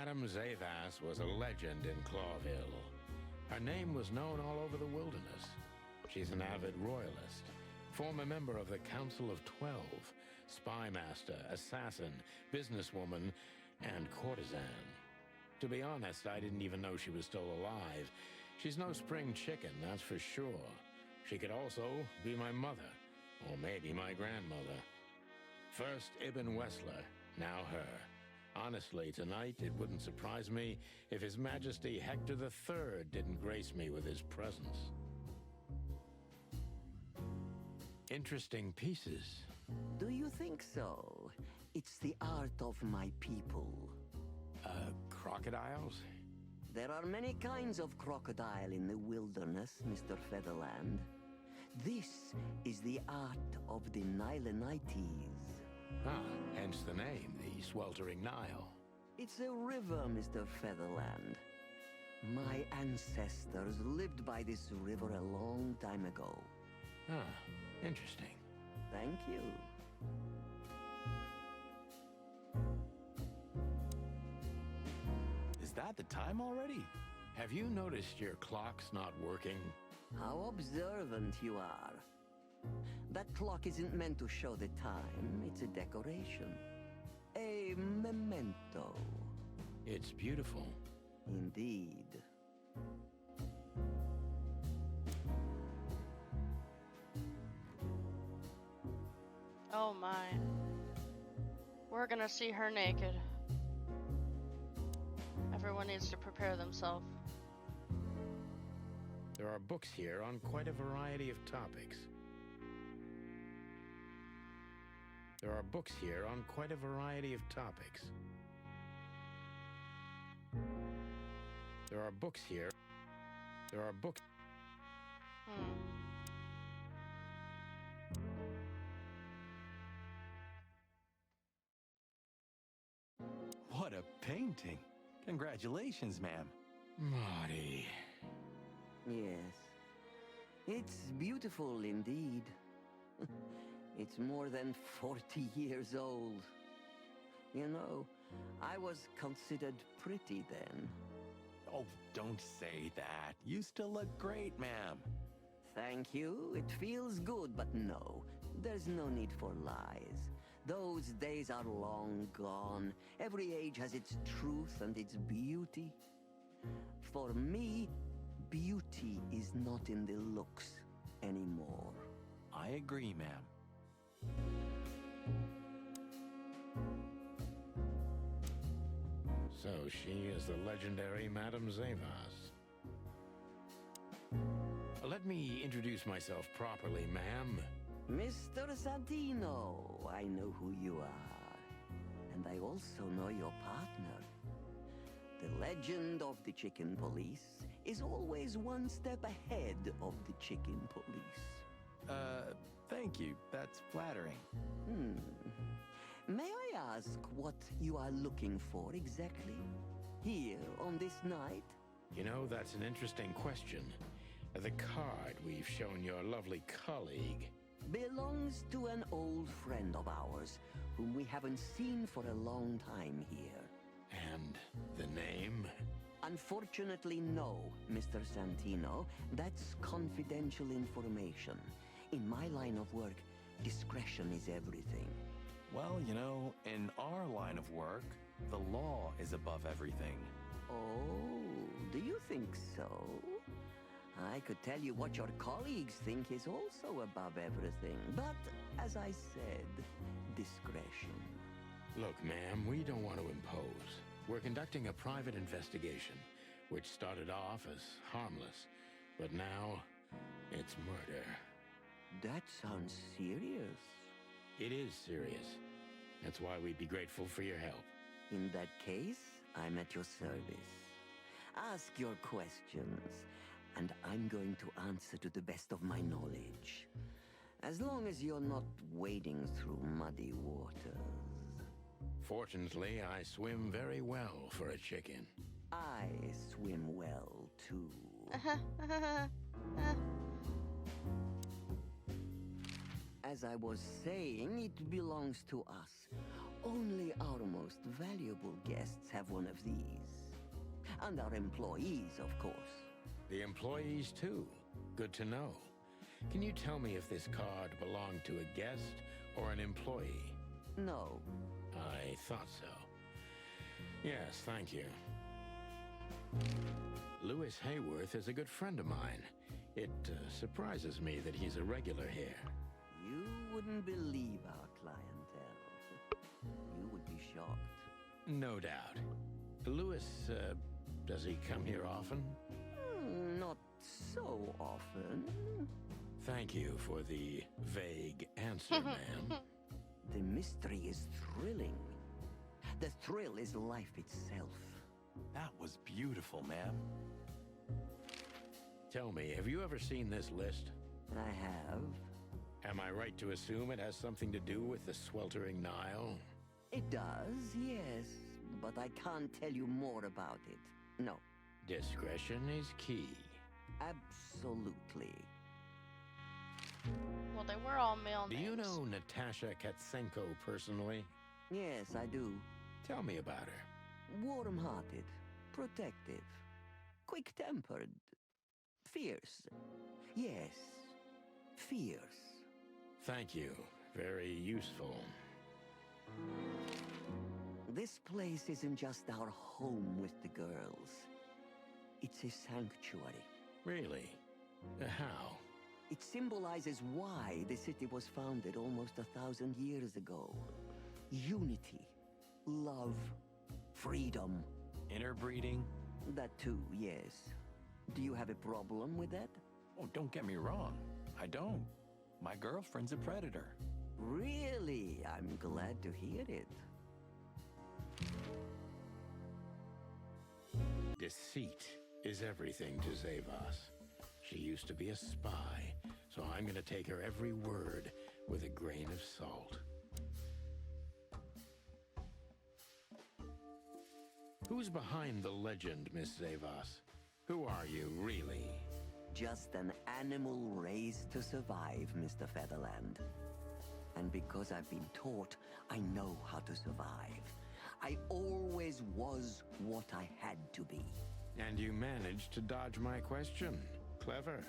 Madame Zavas was a legend in Clawville. Her name was known all over the wilderness. She's an avid royalist, former member of the Council of 12, spy master, assassin, businesswoman, and courtesan. To be honest, I didn't even know she was still alive. She's no spring chicken, that's for sure. She could also be my mother, or maybe my grandmother. First Ibn Wessler, now her. Honestly, tonight, it wouldn't surprise me if His Majesty Hector III didn't grace me with his presence. Interesting pieces. Do you think so? It's the art of my people. Crocodiles? There are many kinds of crocodile in the wilderness, Mr. Featherland. This is the art of the Nilenites. Ah, hence the name, the Sweltering Nile. It's a river, Mr. Featherland. My ancestors lived by this river a long time ago. Ah, interesting. Thank you. Is that the time already? Have you noticed your clock's not working? How observant you are. That clock isn't meant to show the time, it's a decoration. A memento. It's beautiful. Indeed. Oh my. We're gonna see her naked. Everyone needs to prepare themselves. There are books here on quite a variety of topics. There are books here on quite a variety of topics. There are books here. There are books. What a painting. Congratulations, ma'am. Marty. Yes. It's beautiful indeed. It's more than 40 years old. You know, I was considered pretty then. Oh, don't say that. You still look great, ma'am. Thank you. It feels good, but no. There's no need for lies. Those days are long gone. Every age has its truth and its beauty. For me, beauty is not in the looks anymore. I agree, ma'am. So she is the legendary Madame Zavas. Let me introduce myself properly, ma'am. Mr. Santino, I know who you are. And I also know your partner. The legend of the Chicken Police is always one step ahead of the Chicken Police. Thank you. That's flattering. May I ask what you are looking for exactly? Here, on this night? You know, that's an interesting question. The card we've shown your lovely colleague Belongs to an old friend of ours, whom we haven't seen for a long time here. And the name? Unfortunately, no, Mr. Santino. That's confidential information. In my line of work, discretion is everything. Well, you know, in our line of work, the law is above everything. Oh, do you think so? I could tell you what your colleagues think is also above everything, but as I said, discretion. Look, ma'am, we don't want to impose. We're conducting a private investigation, which started off as harmless, but now it's murder. That sounds serious. It is serious. That's why we'd be grateful for your help. In that case, I'm at your service. Ask your questions, and I'm going to answer to the best of my knowledge. As long as you're not wading through muddy waters. Fortunately, I swim very well for a chicken. I swim well, too. As I was saying, it belongs to us. Only our most valuable guests have one of these. And our employees, of course. The employees, too. Good to know. Can you tell me if this card belonged to a guest or an employee? No. I thought so. Yes, thank you. Lewis Hayworth is a good friend of mine. It surprises me that he's a regular here. You wouldn't believe our clientele. You would be shocked. No doubt. Lewis, does he come here often? Not so often. Thank you for the vague answer, ma'am. The mystery is thrilling. The thrill is life itself. That was beautiful, ma'am. Tell me, have you ever seen this list? I have. Am I right to assume it has something to do with the sweltering Nile? It does, yes. But I can't tell you more about it. No. Discretion is key. Absolutely. Well, they were all male Do names. you know Natasha Katsenko personally? Yes, I do. Tell me about her. Warm-hearted, protective, quick-tempered, fierce. Yes, fierce. Thank you. Very useful. This place isn't just our home with the girls. It's a sanctuary. Really? How? It symbolizes why the city was founded almost 1,000 years ago. Unity, love, freedom. Interbreeding? That too, yes. Do you have a problem with that? Oh, don't get me wrong. I don't. My girlfriend's a predator. Really? I'm glad to hear it. Deceit is everything to Zavas. She used to be a spy, so I'm gonna take her every word with a grain of salt. Who's behind the legend, Miss Zavas? Who are you, really? Just an animal raised to survive, Mr. Featherland. And because I've been taught, I know how to survive. I always was what I had to be. And you managed to dodge my question. Clever.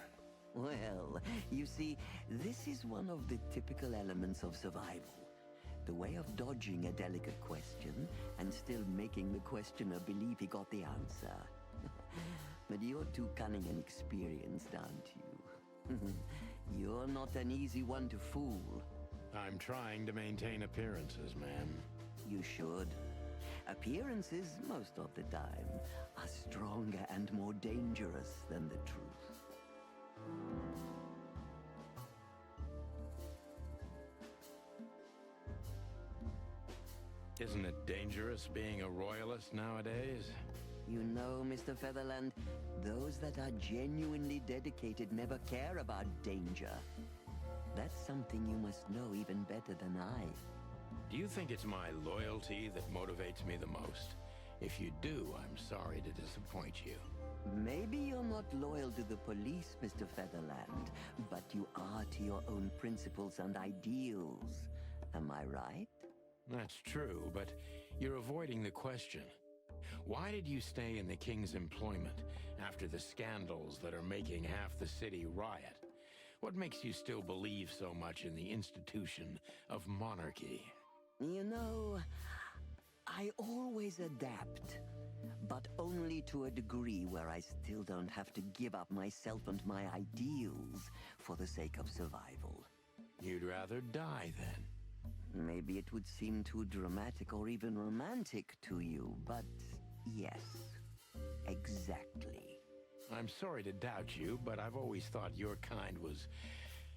Well, you see, this is one of the typical elements of survival. The way of dodging a delicate question and still making the questioner believe he got the answer. But you're too cunning and experienced, aren't you? You're not an easy one to fool. I'm trying to maintain appearances, ma'am. You should. Appearances, most of the time, are stronger and more dangerous than the truth. Isn't it dangerous being a royalist nowadays? You know, Mr. Featherland, those that are genuinely dedicated never care about danger. That's something you must know even better than I. Do you think it's my loyalty that motivates me the most? If you do, I'm sorry to disappoint you. Maybe you're not loyal to the police, Mr. Featherland, but you are to your own principles and ideals. Am I right? That's true, but you're avoiding the question. Why did you stay in the king's employment after the scandals that are making half the city riot? What makes you still believe so much in the institution of monarchy? You know, I always adapt, but only to a degree where I still don't have to give up myself and my ideals for the sake of survival. You'd rather die then? Maybe it would seem too dramatic or even romantic to you, but yes, exactly. I'm sorry to doubt you, but I've always thought your kind was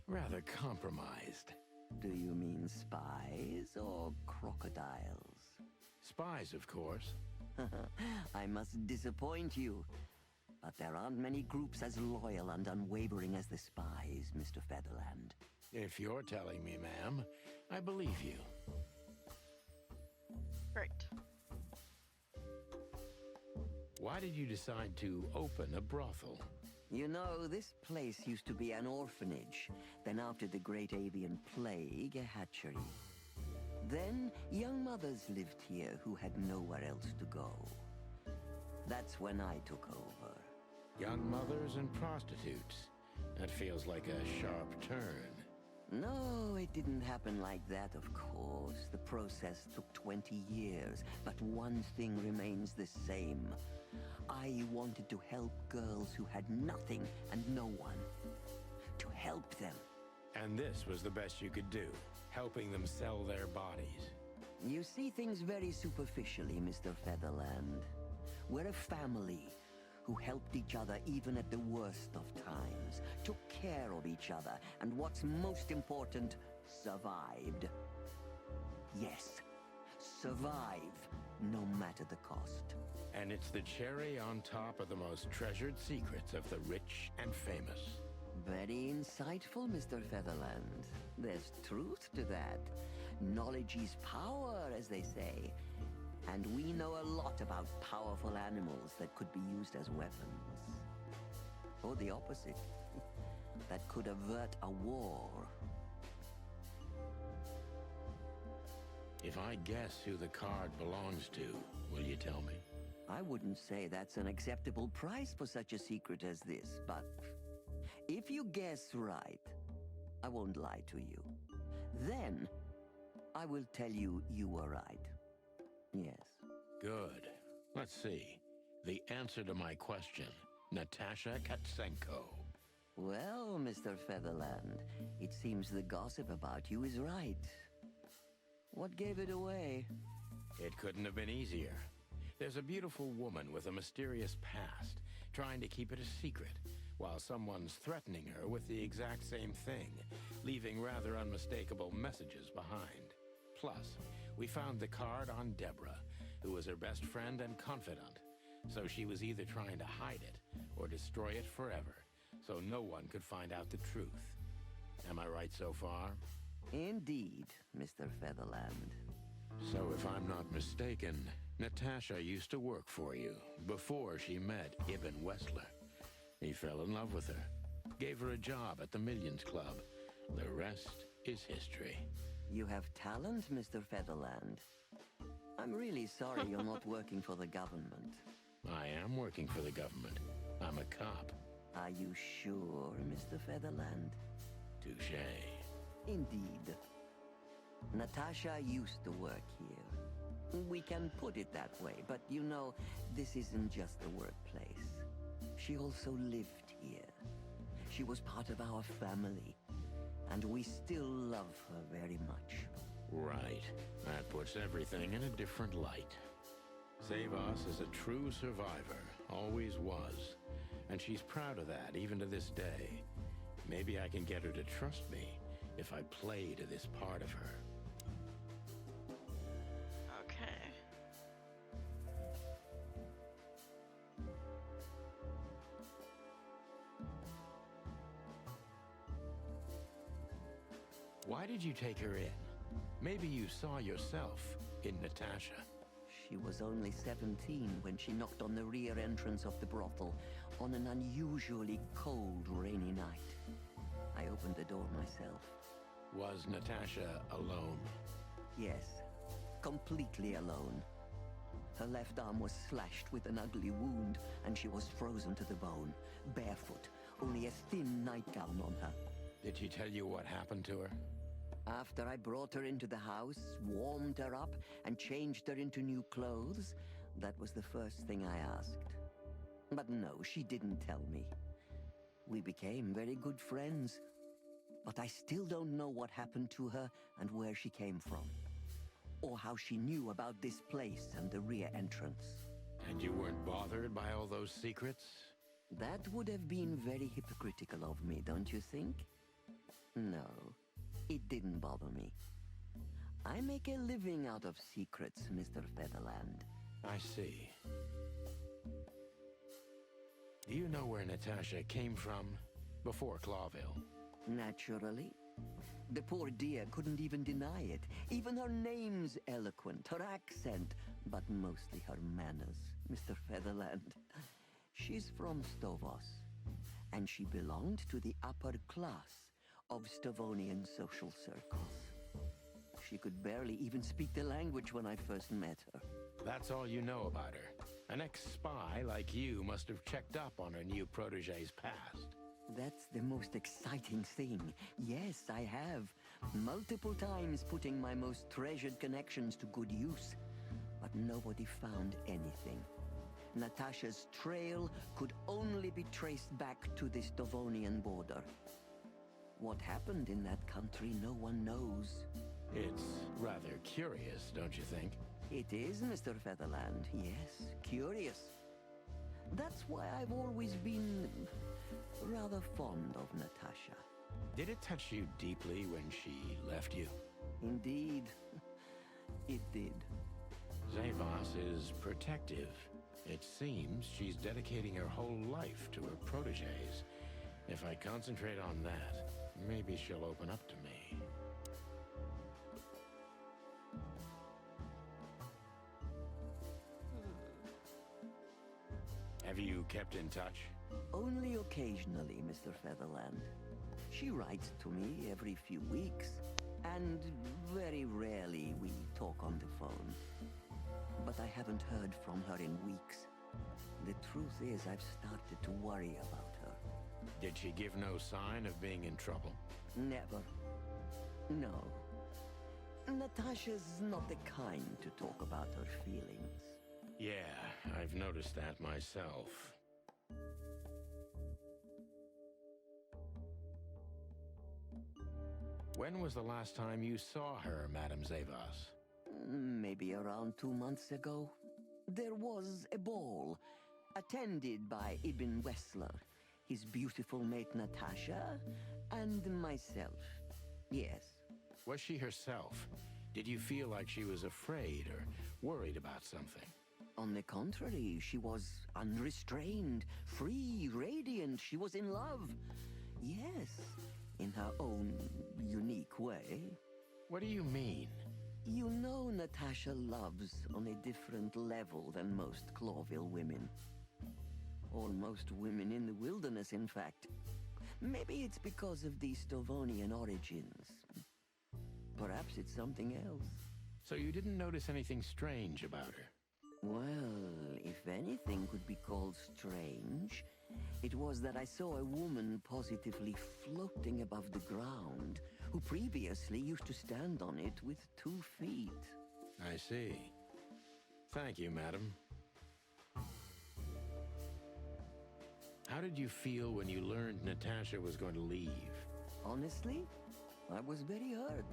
rather compromised. Do you mean spies or crocodiles? Spies, of course. I must disappoint you, but there aren't many groups as loyal and unwavering as the spies, Mr. Featherland. If you're telling me, ma'am, I believe you. Great. Why did you decide to open a brothel? You know, this place used to be an orphanage. Then after the Great Avian Plague, a hatchery. Then, young mothers lived here who had nowhere else to go. That's when I took over. Young mothers and prostitutes. That feels like a sharp turn. No, it didn't happen like that, of course. The process took 20 years, but one thing remains the same. I wanted to help girls who had nothing and no one. To help them. And this was the best you could do, helping them sell their bodies. You see things very superficially, Mr. Featherland. We're a family who helped each other even at the worst of times, took care of each other, and what's most important, survived. Yes, survive, no matter the cost. And it's the cherry on top of the most treasured secrets of the rich and famous. Very insightful, Mr. Featherland. There's truth to that. Knowledge is power, as they say. And we know a lot about powerful animals that could be used as weapons. Or the opposite. That could avert a war. If I guess who the card belongs to, will you tell me? I wouldn't say that's an acceptable price for such a secret as this, but if you guess right, I won't lie to you. Then, I will tell you you were right. Yes. Good. Let's see. The answer to my question. Natasha Katsenko. Well, Mr. Featherland, it seems the gossip about you is right. What gave it away? It couldn't have been easier. There's a beautiful woman with a mysterious past, trying to keep it a secret, while someone's threatening her with the exact same thing, leaving rather unmistakable messages behind. Plus, we found the card on Deborah, who was her best friend and confidant, so she was either trying to hide it or destroy it forever, so no one could find out the truth. Am I right so far? Indeed, Mr. Featherland. So if I'm not mistaken, Natasha used to work for you before she met Ibn Wessler. He fell in love with her, gave her a job at the Millions Club. The rest is history. You have talent, Mr. Featherland. I'm really sorry you're not working for the government. I am working for the government. I'm a cop. Are you sure, Mr. Featherland? Touché. Indeed. Natasha used to work here. We can put it that way, but you know, this isn't just a workplace. She also lived here. She was part of our family, and we still love her very much. Right. That puts everything in a different light. Save Us is a true survivor, always was. And she's proud of that, even to this day. Maybe I can get her to trust me if I play to this part of her. Okay. Why did you take her in? Maybe you saw yourself in Natasha. She was only 17 when she knocked on the rear entrance of the brothel on an unusually cold, rainy night. I opened the door myself. Was Natasha alone? Yes, completely alone. Her left arm was slashed with an ugly wound, and she was frozen to the bone, barefoot, only a thin nightgown on her. Did she tell you what happened to her? After I brought her into the house, warmed her up, and changed her into new clothes, that was the first thing I asked. But no, she didn't tell me. We became very good friends, but I still don't know what happened to her and where she came from, or how she knew about this place and the rear entrance. And you weren't bothered by all those secrets? That would have been very hypocritical of me, don't you think? No, it didn't bother me. I make a living out of secrets, Mr. Featherland. I see. Do you know where Natasha came from before Clawville? Naturally. The poor dear couldn't even deny it. Even her name's eloquent, her accent, but mostly her manners, Mr. Featherland. She's from Stovos, and she belonged to the upper class of Stavonian social circles. She could barely even speak the language when I first met her. That's all you know about her. An ex-spy like you must have checked up on her new protege's past. That's the most exciting thing. Yes, I have. Multiple times putting my most treasured connections to good use. But nobody found anything. Natasha's trail could only be traced back to the Stovonian border. What happened in that country, no one knows. It's rather curious, don't you think? It is, Mr. Featherland. Yes, curious. That's why I've always been rather fond of Natasha. Did it touch you deeply when she left you? Indeed, it did. Zavos is protective. It seems she's dedicating her whole life to her proteges. If I concentrate on that, maybe she'll open up to me. Have you kept in touch? Only occasionally, Mr. Featherland. She writes to me every few weeks, and very rarely we talk on the phone. But I haven't heard from her in weeks. The truth is, I've started to worry about her. Did she give no sign of being in trouble? Never. No. Natasha's not the kind to talk about her feelings. Yeah, I've noticed that myself. When was the last time you saw her, Madame Zavos? Maybe around 2 months ago. There was a ball, attended by Ibn Wessler, his beautiful mate Natasha, and myself. Yes. Was she herself? Did you feel like she was afraid or worried about something? On the contrary, she was unrestrained, free, radiant. She was in love. Yes, in her own unique way. What do you mean? You know Natasha loves on a different level than most Clawville women. Or most women in the wilderness, in fact. Maybe it's because of the Stovonian origins. Perhaps it's something else. So you didn't notice anything strange about her? Well, if anything could be called strange, it was that I saw a woman positively floating above the ground, who previously used to stand on it with 2 feet. I see. Thank you, madam. How did you feel when you learned Natasha was going to leave? Honestly, I was very hurt.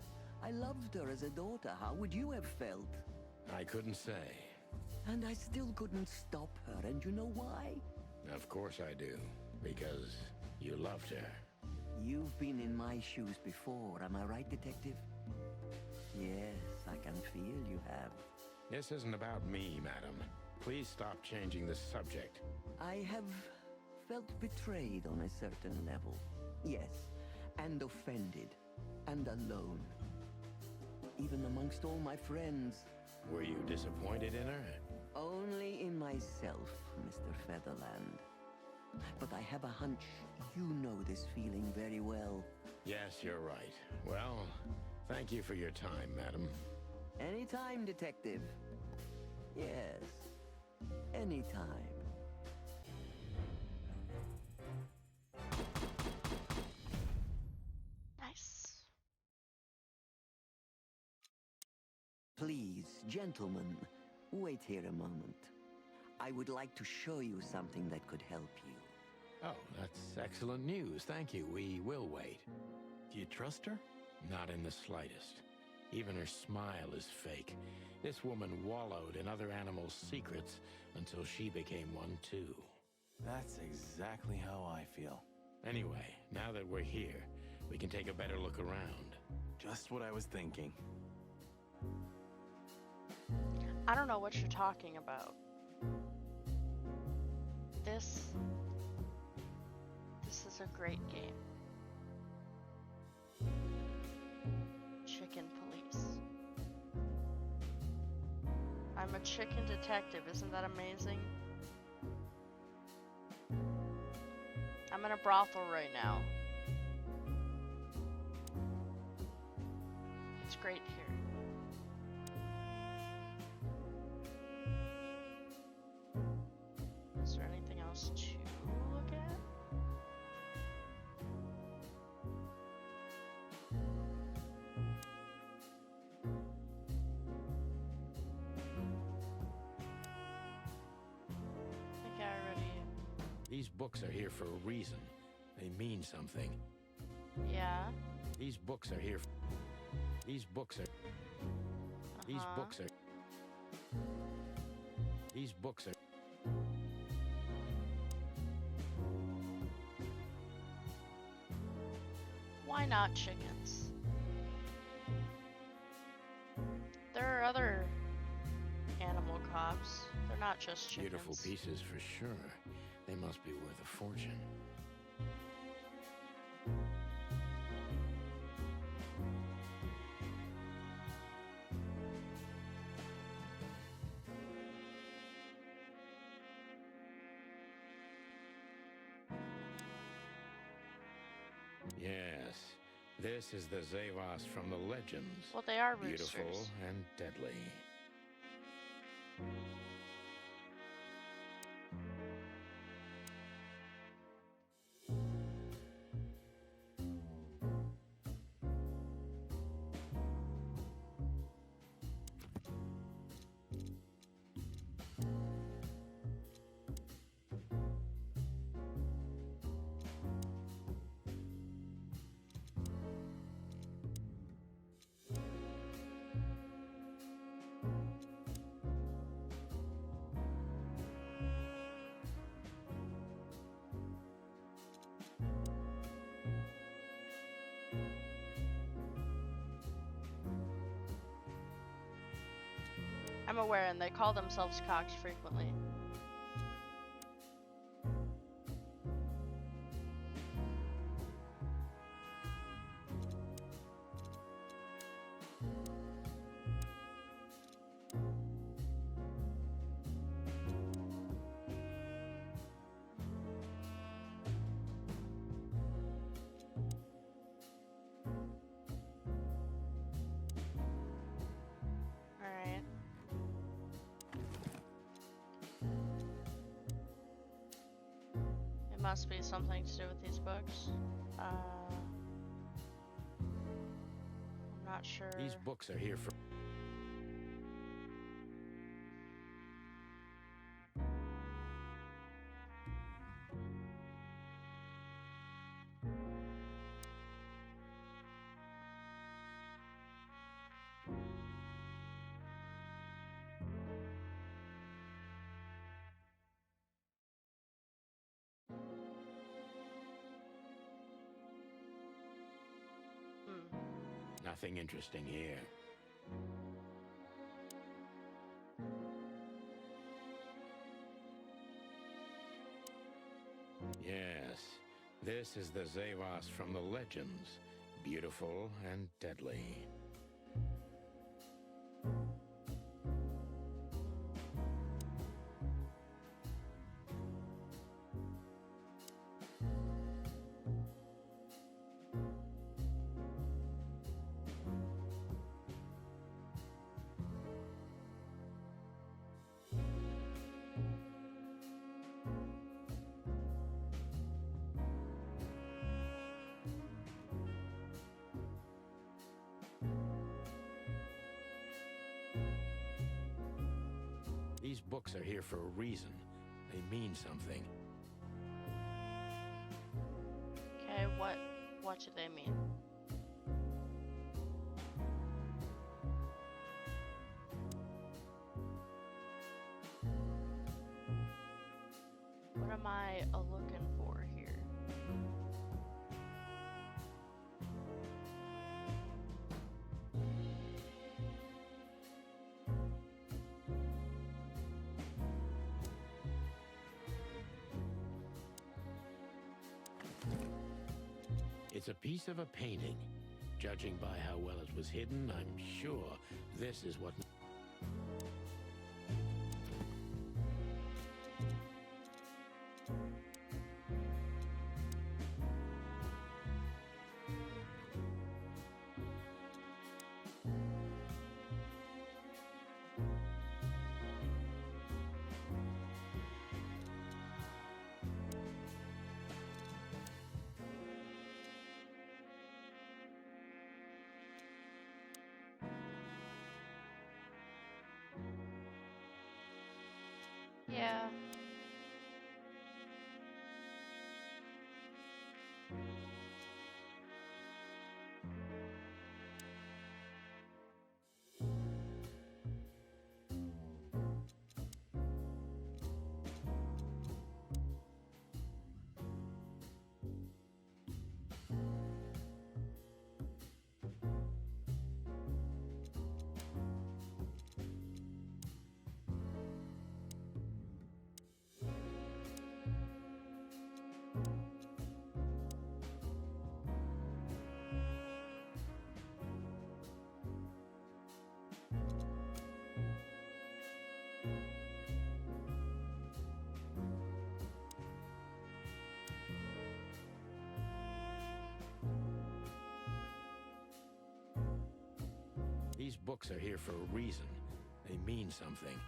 I loved her as a daughter. How would you have felt? I couldn't say. And I still couldn't stop her, and you know why? Of course I do. Because you loved her. You've been in my shoes before, am I right, Detective? Yes, I can feel you have. This isn't about me, madam. Please stop changing the subject. I have felt betrayed on a certain level. Yes, and offended, and alone. Even amongst all my friends. Were you disappointed in her? Only in myself, Mr. Featherland. But I have a hunch you know this feeling very well. Yes, you're right. Well, thank you for your time, madam. Anytime, Detective. Yes, anytime. Nice. Please, gentlemen, wait here a moment. I would like to show you something that could help you. Oh, that's excellent news. Thank you. We will wait. Do you trust her? Not in the slightest. Even her smile is fake. This woman wallowed in other animals' secrets until she became one too. That's exactly how I feel. Anyway, now that we're here, we can take a better look around. Just what I was thinking. I don't know what you're talking about. This is a great game. Chicken police. I'm a chicken detective, isn't that amazing? I'm in a brothel right now. It's great here. These books are here for a reason. They mean something. Yeah. These books are here. These books are. These books are. These books are. Why not chickens? There are other animal cops. They're not just chickens. Beautiful pieces for sure. They must be worth a fortune. Yes, this is the Zavos from the legends. Well, they are Beautiful roosters. and deadly. I'm aware, and they call themselves cocks frequently. Alright. It must be something to do with these books. I'm not sure. These books are here for. Nothing interesting here. Yes, this is the Zavos from the legends. Beautiful and deadly. These books are here for a reason. They mean something. Okay, what do they mean? What am I looking for here? It's a piece of a painting. Judging by how well it was hidden, I'm sure this is what... Yeah. These books are here for a reason. They mean something.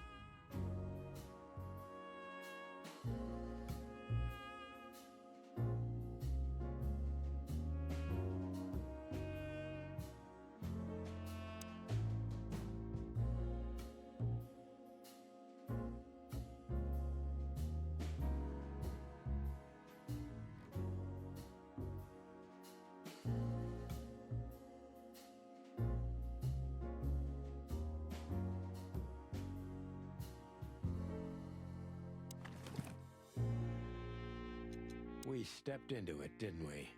We stepped into it, didn't we?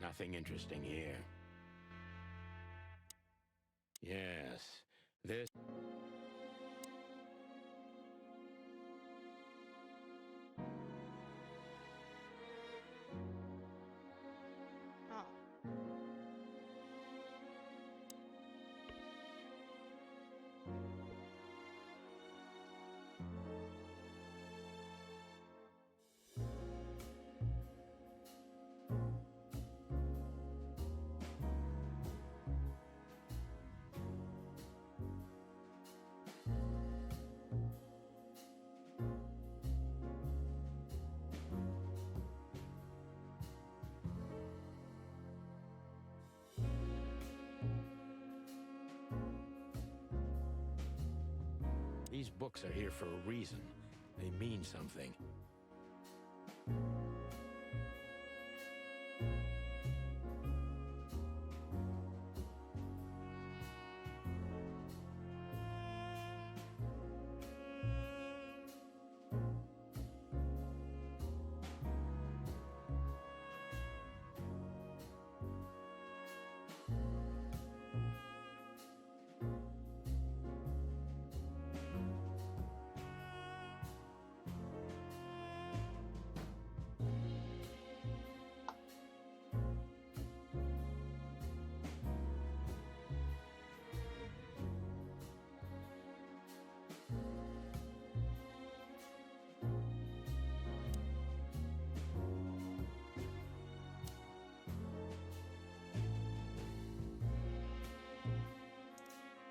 Nothing interesting here. Yes, this... Oh. These books are here for a reason. They mean something.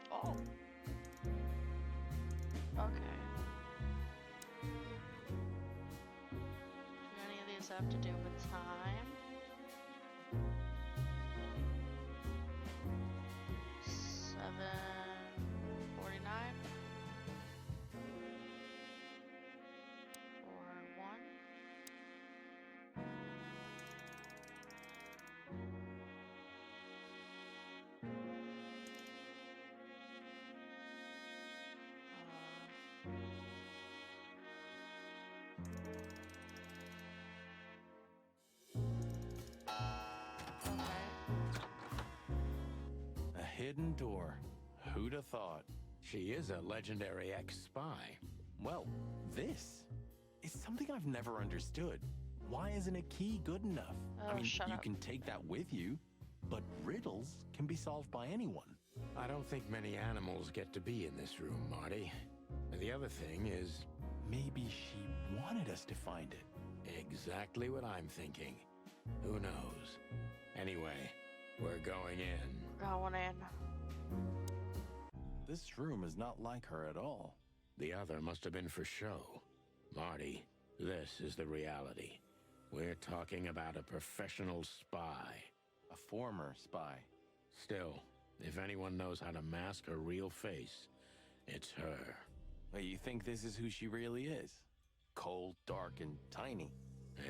Oh. Okay. Do any of these have to do with time? 7:49? Or 1? A hidden door. Who'd have thought? She is a legendary ex-spy. Well, this is something I've never understood. Why isn't a key good enough? Oh, I mean, shut you up. can take that with you, but riddles can be solved by anyone. I don't think many animals get to be in this room, Marty. And the other thing is... Maybe she wanted us to find it. exactly what I'm thinking. Who knows? Anyway, we're going in. Going in. This room is not like her at all. The other must have been for show. Marty, this is the reality. We're talking about a professional spy. A former spy. Still, if anyone knows how to mask her real face, it's her. Well, you think this is who she really is? Cold, dark, and tiny.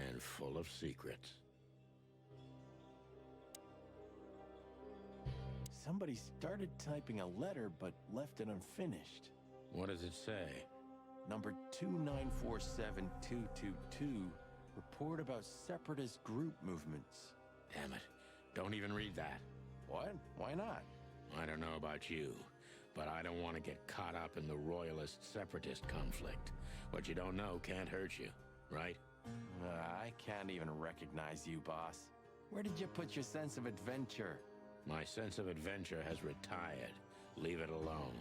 And full of secrets. Somebody started typing a letter but left it unfinished. What does it say? Number 2947222. Report about separatist group movements. Damn it. Don't even read that. What? Why not? I don't know about you, but I don't want to get caught up in the royalist-separatist conflict. What you don't know can't hurt you, right? I can't even recognize you, boss. Where did you put your sense of adventure? My sense of adventure has retired. Leave it alone.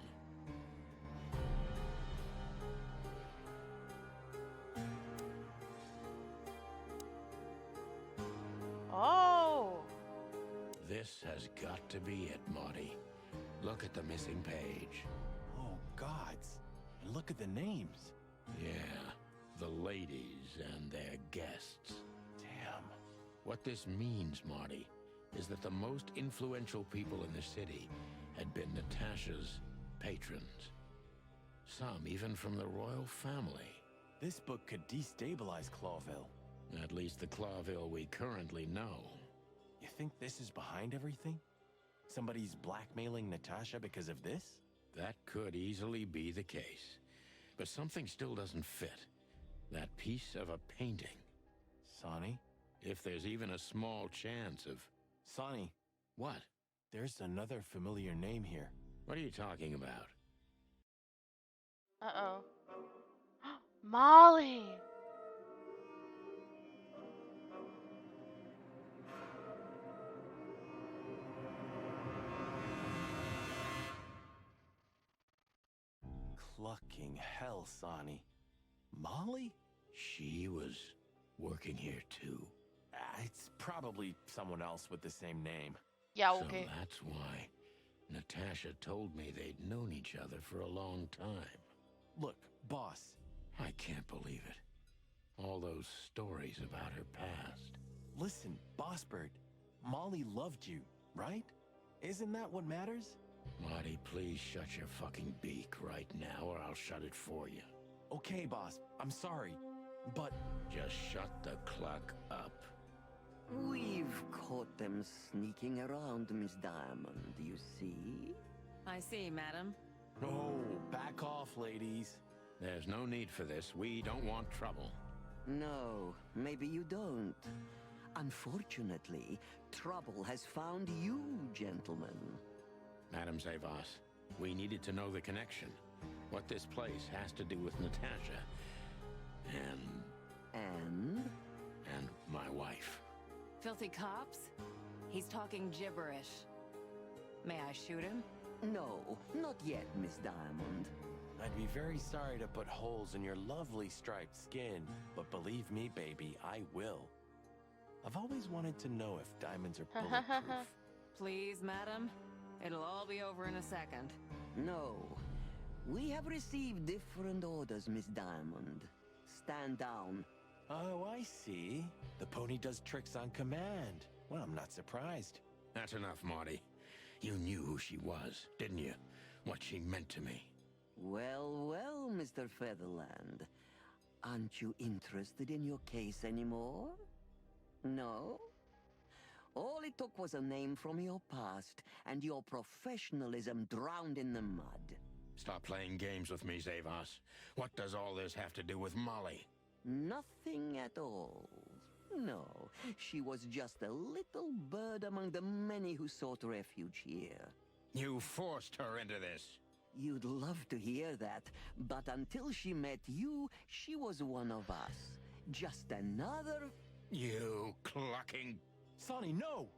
This has got to be it, Marty. Look at the missing page. Oh, gods. And look at the names. Yeah, the ladies and their guests. Damn. What this means, Marty, is that the most influential people in the city had been Natasha's patrons. Some even from the royal family. This book could destabilize Clawville. At least the Clawville we currently know. You think this is behind everything? Somebody's blackmailing Natasha because of this? That could easily be the case. But something still doesn't fit. That piece of a painting. Sonny? If there's even a small chance of... Sonny, What? there's another familiar name here. What are you talking about? Uh-oh. Molly! Clucking hell, Sonny. Molly? She was working here too. It's probably someone else with the same name. Yeah, okay. So that's why Natasha told me they'd known each other for a long time. Look, boss. I can't believe it. All those stories about her past. Listen, Boss Bird. Molly loved you, right? Isn't that what matters? Marty, please shut your fucking beak right now or I'll shut it for you. Okay, boss. I'm sorry. But Just shut the cluck up. We've caught them sneaking around, Miss Diamond, you see? I see, madam. no, back off, ladies. There's no need for this. We don't want trouble. No, maybe you don't. Unfortunately, trouble has found you, gentlemen. Madam Zavas, we needed to know the connection. What this place has to do with Natasha. And? And my wife. Filthy cops? He's talking gibberish. May I shoot him? No, not yet, Miss Diamond. I'd be very sorry to put holes in your lovely striped skin, but believe me, baby, I will. I've always wanted to know if diamonds are bulletproof. Please, madam. It'll all be over in a second. No. We have received different orders, Miss Diamond. Stand down. Oh, I see. The pony does tricks on command. Well, I'm not surprised. That's enough, Marty. You knew who she was, didn't you? What she meant to me. Well, well, Mr. Featherland. Aren't you interested in your case anymore? No? All it took was a name from your past, and your professionalism drowned in the mud. Stop playing games with me, Zavas. What does all this have to do with Molly? Nothing at all. No, she was just a little bird among the many who sought refuge here. You forced her into this. You'd love to hear that, but until she met you, she was one of us. Just another... You clucking... Sonny, no!